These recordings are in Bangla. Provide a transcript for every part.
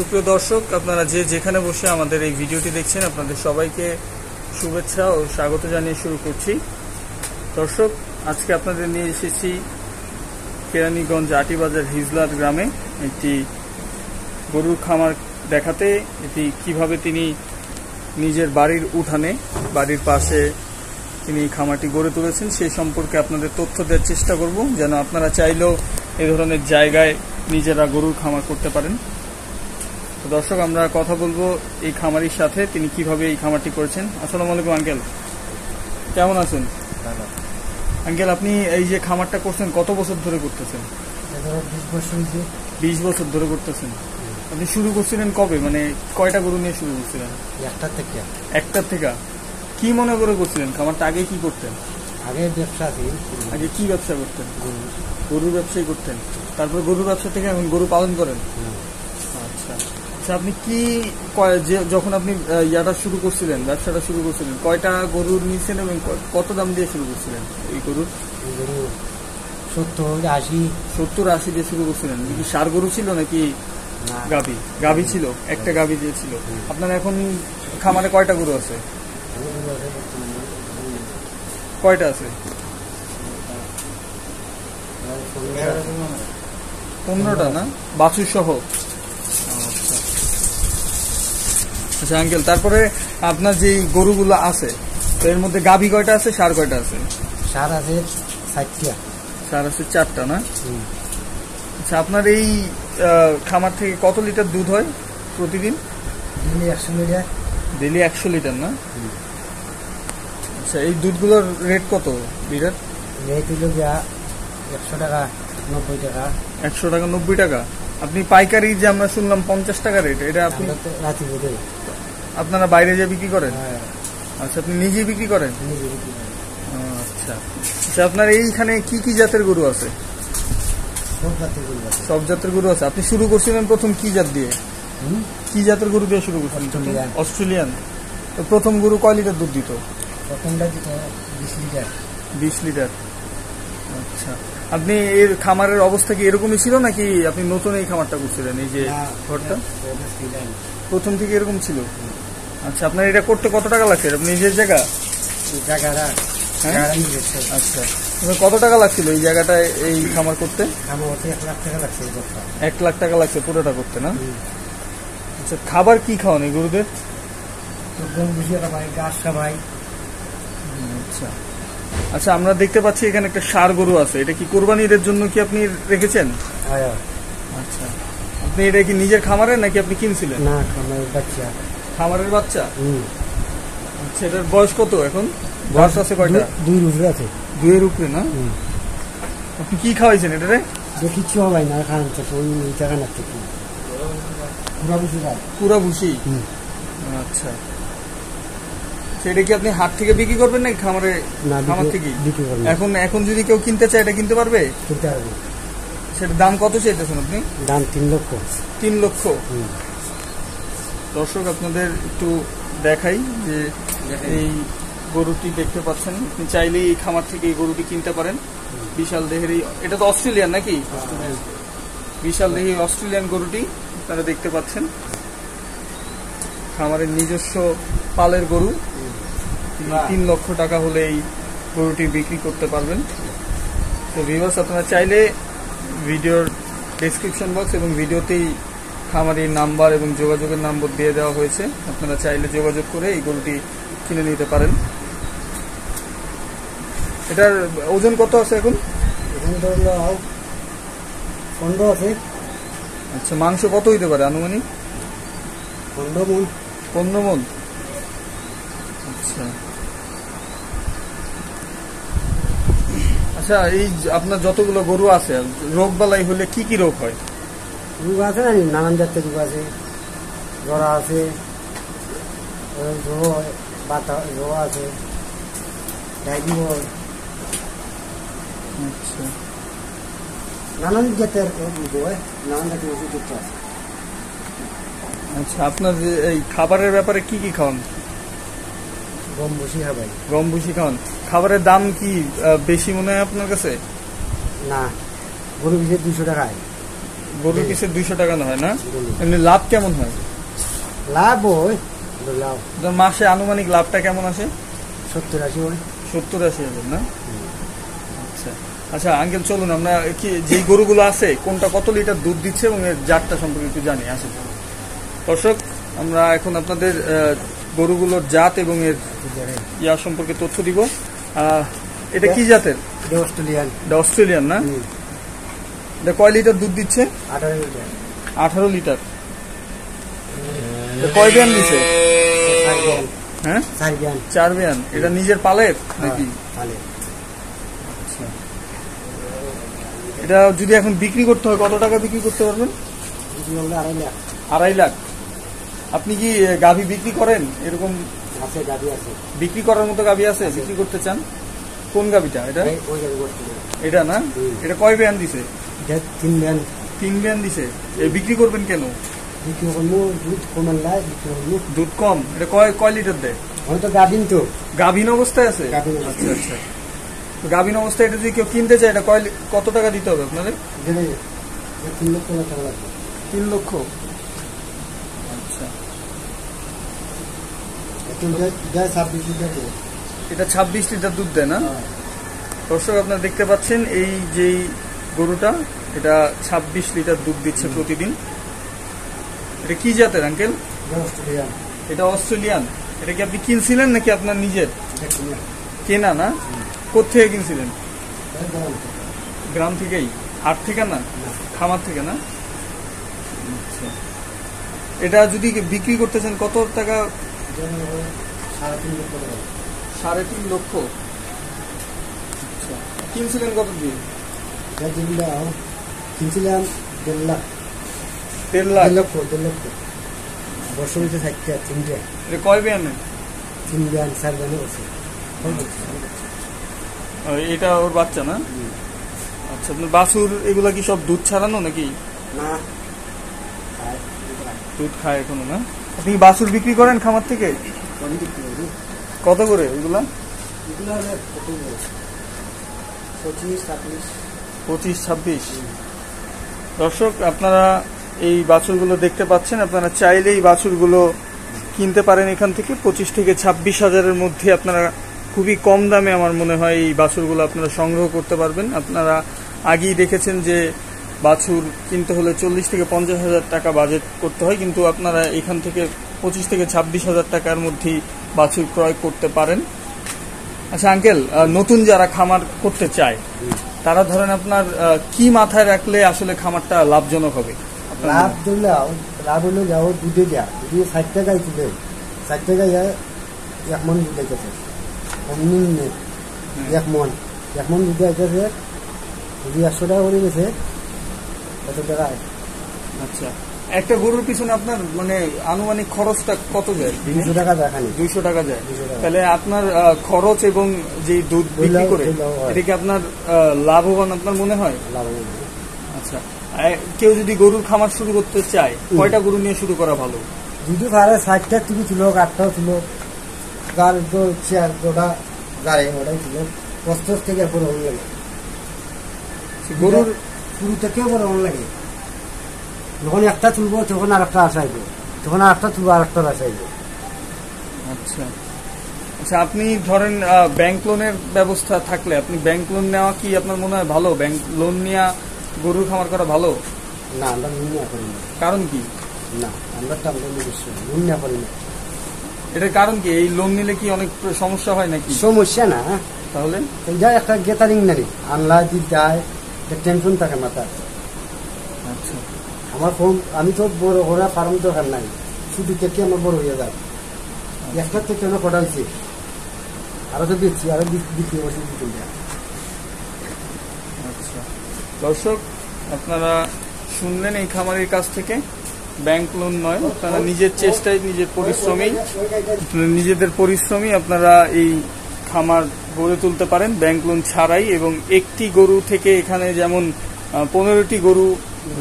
সুপ্রিয় দর্শক, আপনারা যে যেখানে বসে আমাদের এই ভিডিওটি দেখছেন, আপনাদের সবাইকে শুভেচ্ছা ও স্বাগত জানিয়ে শুরু করছি। দর্শক, আজকে আপনাদের নিয়ে এসেছি কেরানীগঞ্জ আটিবাজার হিজলার গ্রামে একটি গরুর খামার দেখাতে। এটি কিভাবে তিনি নিজের বাড়ির উঠানে, বাড়ির পাশে তিনি খামারটি গড়ে তুলেছেন সেই সম্পর্কে আপনাদের তথ্য দেওয়ার চেষ্টা করব, যেন আপনারা চাইলেও এই ধরনের জায়গায় নিজেরা গরুর খামার করতে পারেন। তো দর্শক, আমরা কথা বলবো এই খামারির সাথে, তিনি কিভাবে এই খামারটি করেছেন। আসসালামু আলাইকুম আঙ্কেল, কেমন আছেন? আঙ্কেল, আপনি এই যে খামারটা করছেন কত বছর ধরে করতেছেন? 20 বছর ধরে করতেছেন। আপনি শুরু করছিলেন কবে, মানে কয়টা গরু নিয়ে শুরু করছিলেন? একটার থেকে। কি মনে করে করছিলেন খামারটা? আগে কি করতেন? আগে ব্যবসা ছিল। আগে কি ব্যবসা করতেন? গরুর ব্যবসাই করতেন। তারপর গরুর ব্যবসা থেকে এখন গরু পালন করেন। আচ্ছা আচ্ছা, আপনি কি যখন আপনি ইয়াটা শুরু করছিলেন, ব্যবসাটা শুরু করছিলেন, কয়টা গরুর নিয়েছেন এবং কত দাম দিয়ে শুরু করছিলেন? এই গরুর 70-80 দিয়ে শুরু করছিলেন। কি ষাঁড় গরু ছিল নাকি গাভী ছিল? একটা গাভী দিয়ে ছিল। আপনার এখন খামারে কয়টা গরু আছে? কয়টা আছে? 15টা না, বাছুর সহ? আচ্ছা আঙ্কেল, তারপরে আপনার যে গরুগুলো আছে, তো এর মধ্যে গাভী কয়টা আছে, ষাঁড় কয়টা আছে? ষাঁড় আছে 4টা। ষাঁড় আছে 4টা না? আচ্ছা, আপনার এই খামার থেকে কত লিটার দুধ হয় প্রতিদিন? Daily 100 litre. ডেলি 100 লিটার না? আচ্ছা, এই দুধগুলোর রেট কত লিটার? রেট হলো 100 টাকা 90 টাকা। 100 টাকা 90 টাকা। আপনি পাইকারি যে আমরা শুনলাম 50 টাকা রেট, এটা আপনি রাতে বোঝে আপনারা বাইরে যে বিক্রি করেন? আচ্ছা, আপনি নিজেই বিক্রি করেন? আচ্ছা আচ্ছা, আপনার এইখানে কি কি জাতের গরু আছে? সব জাতের গরু আছে। আপনি শুরু করছিলেন প্রথম কি জাত দিয়ে? কি জাতের গরু দিয়ে শুরু করছিলেন? অস্ট্রেলিয়ান। তো প্রথম গরু কয় লিটার দুধ দিত? প্রথমটা দিত 20 লিটার। 20 লিটার। আচ্ছা, আপনি এর খামারের অবস্থা কি এরকমই ছিল নাকি আপনি নতুন এই খামারটা করছিলেন? এই যে ঘরটা প্রথম থেকে এরকম ছিল? আচ্ছা, আপনার এটা করতে কত টাকা লাগছে? আপনি নিজের জায়গা? আচ্ছা, কত টাকা লাগছিল এই জায়গাটায় এই খামার করতে? 1 লাখ টাকা লাগছে। 1 লাখ টাকা লাগছে পুরোটা করতে না? আচ্ছা, খাবার কি খাওয়ান এই গরুদের? আচ্ছা আচ্ছা, আমরা দেখতে পাচ্ছি এখানে একটা ষাঁড় গরু আছে। এটা কি কোরবানির জন্য কি আপনি রেখেছেন? আচ্ছা, আপনি এটা কি নিজের খামারের নাকি আপনি কিনছিলেন? না, খামারের বাচ্চা। খামারের বাচ্চা? আচ্ছা, এটার বয়স কত এখন? বয়স আছে কয়টা? 2 উপরে আছে। 2 এর উপরে না? আপনি কি খাওয়াইছেন এটারে? কিছু হবে না, খান ওই জায়গা না থেকে পুরা ভুসি। আচ্ছা, সেটা কি আপনি হাট থেকে বিক্রি করবেন নাকি খামারে? খামার থেকে বিক্রি করবেন। এখন যদি কেউ কিনতে চায় এটা কিনতে পারবে? কিনতে পারবে। সেটার দাম কত চাইতেছেন আপনি? দাম 3 লক্ষ। 3 লক্ষ। দর্শক, আপনাদের একটু দেখাই যে এই গরুটি দেখতে পাচ্ছেন, আপনি চাইলেই এই খামার থেকে এই গরুটি কিনতে পারেন। বিশাল দেহের এটা তো অস্ট্রেলিয়ান নাকি? বিশাল দেহের অস্ট্রেলিয়ান গরুটি আপনারা দেখতে পাচ্ছেন। খামারের নিজস্ব পালের গরু। 3 লক্ষ টাকা হলে এই গরুটি বিক্রি করতে পারবেন। তো ভিউয়ার্স, আপনারা চাইলে ভিডিওর ডেসক্রিপশন বক্স এবং ভিডিওতেই খামারির নাম্বার এবং যোগাযোগের নাম্বার দিয়ে দেওয়া হয়েছে। আপনারা চাইলে যোগাযোগ করে এই গরুটি কিনে নিতে পারেন। এটার ওজন কত আছে এখন? 15 আছে। আচ্ছা, মাংস কত হইতে পারে আনুমানিক? 15 মণ। আচ্ছা আচ্ছা, এই আপনার যতগুলো গরু আছে, রোগ বালাই হলে কি কি রোগ হয়? রোগ আছে না, নানান জাতের রোগ আছে। জ্বর আছে, জ্বর আছে, ডায়রিয়া। আচ্ছা, নানান জাতের রোগ হয়, নানান জাতের ওষুধ আছে। আচ্ছা, আপনার যে এই খাবারের ব্যাপারে কি কি খাওয়ান? গম ভুসি খাবাই। গম ভুসি খাওয়ান। খাবারের দাম কি বেশি মনে হয় আপনার কাছে? না, গরু ভুসি 200 টাকা। গরুর পিছে 200 টাকা না হয় না? এমনি লাভ কেমন হয়? লাভ হয় লাভ মাসে আনুমানিক লাভটা কেমন আসে? 70-80 হয়। 70-80 হাজার না? আচ্ছা আচ্ছা আঙ্কেল, চলুন আমরা কি যেই গরুগুলো আছে কোনটা কত লিটার দুধ দিচ্ছে এবং এর জাতটা সম্পর্কে একটু জানি। আসেন দর্শক, আমরা এখন আপনাদের গরুগুলোর জাত এবং এর ইয়া সম্পর্কে তথ্য দিব। এটা কি জাতের? অস্ট্রেলিয়ান না? এটা কয় লিটার দুধ দিচ্ছে? 18 লিটার। কয় বিয়ান দিছে? হ্যাঁ 4 বিয়ান। এটা নিজের পালের নাকি? আচ্ছা, এটা যদি এখন বিক্রি করতে হয় কত টাকা বিক্রি করতে পারবেন? 2.5 লাখ। আপনি কি গাভী বিক্রি করেন? এরকম বিক্রি করার মতো গাভী আছে? বিক্রি করতে চান? কোন গাভীটা এটা? এটা না? এটা কয় বিয়ান দিছে? 3 বিয়ান দিছে। বিক্রি করবেন কেন? দুধ কম। এটা কয় লিটার দেয়? গাভীন অবস্থায় আছে। আচ্ছা আচ্ছা, গাভীন অবস্থায় এটা যদি কেউ কিনতে চায় এটা কত টাকা দিতে হবে আপনাদের? 3 লক্ষ। আচ্ছা, এটা 26 লিটার দুধ দেয় না? দর্শক আপনারা দেখতে পাচ্ছেন এই যে গরুটা, এটা 26 লিটার দুধ দিচ্ছে প্রতিদিন। এটা কি জাতের আঙ্কেল? এটা অস্ট্রেলিয়ান। এটা কি আপনি কিনছিলেন নাকি আপনার নিজের? কেনা না? কোথেকে কিনছিলেন? গ্রাম থেকেই? হাট থেকে না? খামার থেকে না? আচ্ছা, এটা যদি বিক্রি করতে চান কত টাকা? 3.5 লক্ষ। আচ্ছা, কিনছিলেন কত দিয়ে? কিনছিলাম 1.5 লাখ। 1.5 লক্ষ। বর্ষ হয়েছে 3টে। এটা কয় বিয়ানে? 3 বিয়ান 4 বিয়ানে আছে। এটা ওর বাচ্চা না? আচ্ছা, আপনার বাছুর এগুলা কি সব দুধ ছাড়ানো নাকি? না, দুধ খায় এখনো না? আপনি বাছুর বিক্রি করেন খামার থেকে? কত করে এগুলা? 25-26। দর্শক আপনারা এই বাছুরগুলো দেখতে পাচ্ছেন, আপনারা চাইলে এই বাছুরগুলো কিনতে পারেন এখান থেকে। 25 থেকে 26 হাজারের মধ্যে আপনারা খুবই কম দামে আমার মনে হয় এই বাছুরগুলো আপনারা সংগ্রহ করতে পারবেন। আপনারা আগেই দেখেছেন যে বাছুর কিনতে হলে 40 থেকে 50 হাজার টাকা বাজেট করতে হয়, কিন্তু আপনারা এখান থেকে 25 থেকে 26 হাজার টাকার মধ্যেই বাছুর ক্রয় করতে পারেন। আচ্ছা আঙ্কেল, নতুন যারা খামার করতে চায় তারা ধরেন আপনার কি মাথায় রাখলে আসলে খামারটা লাভজনক হবে? লাভ হলে যাও দুধে যা, যদি 60 টাকায় তুলে 60 টাকায় 1 মন দুধ আইতেছে। এক মন দুধে আইতেছে, যদি 100 টাকা করে গেছে কত টাকা? আচ্ছা, একটা গরুর পিছনে আপনার মানে আনুমানিক খরচটা কত যায়? 200 টাকা যায়। 200 টাকা যায়। তাহলে আপনার খরচ এবং যে দুধ বিক্রি করে এটা কি আপনার লাভবান আপনার মনে হয়? আচ্ছা, কেউ যদি গরুর খামার শুরু করতে চায় কয়টা গরু নিয়ে শুরু করা ভালো? যদি পারে 60টা তুমি ছিল, 8টাও ছিল, যার চেয়ার যেটা গাড়ি ওটাই ছিল। কষ্ট থেকে এরপরে অন লাগে গরুর শুরু থেকেও পরে অন লাগে। যখন একটা তুলবো তখন আর একটা আসাইব, তখন আর একটা তুলবো আর একটা আসাইব। আচ্ছা আচ্ছা, আপনি ধরেন ব্যাংক লোনের ব্যবস্থা থাকলে আপনি ব্যাংক লোন নেওয়া কি আপনার মনে হয় ভালো? ব্যাংক লোন নিয়ে গরুর খামার করা ভালো? না, আমরা লোন নেওয়া করি না। কারণ কি? না, আমরা লোন নেওয়া করি না। এটার কারণ কি? এই লোন নিলে কি অনেক সমস্যা হয় নাকি? সমস্যা না, তাহলে এটা একটা গেতারিং নারী আনলা দিক যায়, টেনশন থাকে মাথা। আচ্ছা, আমার ফোন আমি তো বড় ওরা ফার্ম দরকার নাই, শুধু থেকে আমার বড় হয়ে যায়। একটা থেকে আমরা কটা হয়েছে, আরো তো দিচ্ছি, আরো বিক্রি করছি। আচ্ছা দর্শক, আপনারা শুনলেন এই খামারের কাছ থেকে ব্যাংক লোন নয়, আপনারা নিজের চেষ্টায় নিজেদের পরিশ্রমী আপনারা এই খামার গড়ে তুলতে পারেন ব্যাংক লোন ছাড়াই। এবং একটি গরু থেকে এখানে যেমন 15টি গরু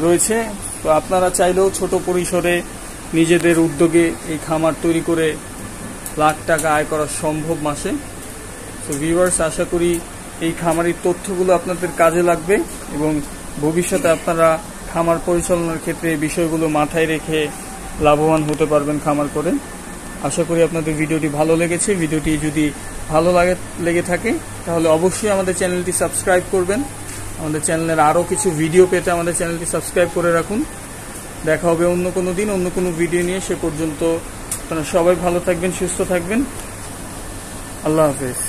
রয়েছে, তো আপনারা চাইলেও ছোট পরিসরে নিজেদের উদ্যোগে এই খামার তৈরি করে লাখ টাকা আয় করা সম্ভব মাসে। তো ভিউয়ার্স, আশা করি এই খামারের তথ্যগুলো আপনাদের কাজে লাগবে এবং ভবিষ্যতে আপনারা খামার পরিচালনার ক্ষেত্রে এই বিষয়গুলো মাথায় রেখে লাভবান হতে পারবেন খামার করে। আশা করি আপনাদের ভিডিওটি ভালো লেগেছে। ভিডিওটি যদি ভালো লেগে থাকে তাহলে অবশ্যই আমাদের চ্যানেলটি সাবস্ক্রাইব করবেন। আমাদের চ্যানেলের আরও কিছু ভিডিও পেতে আমাদের চ্যানেলটি সাবস্ক্রাইব করে রাখুন। দেখা হবে অন্য কোনো দিন অন্য কোনো ভিডিও নিয়ে। সে পর্যন্ত আপনারা সবাই ভালো থাকবেন, সুস্থ থাকবেন। আল্লাহ হাফেজ।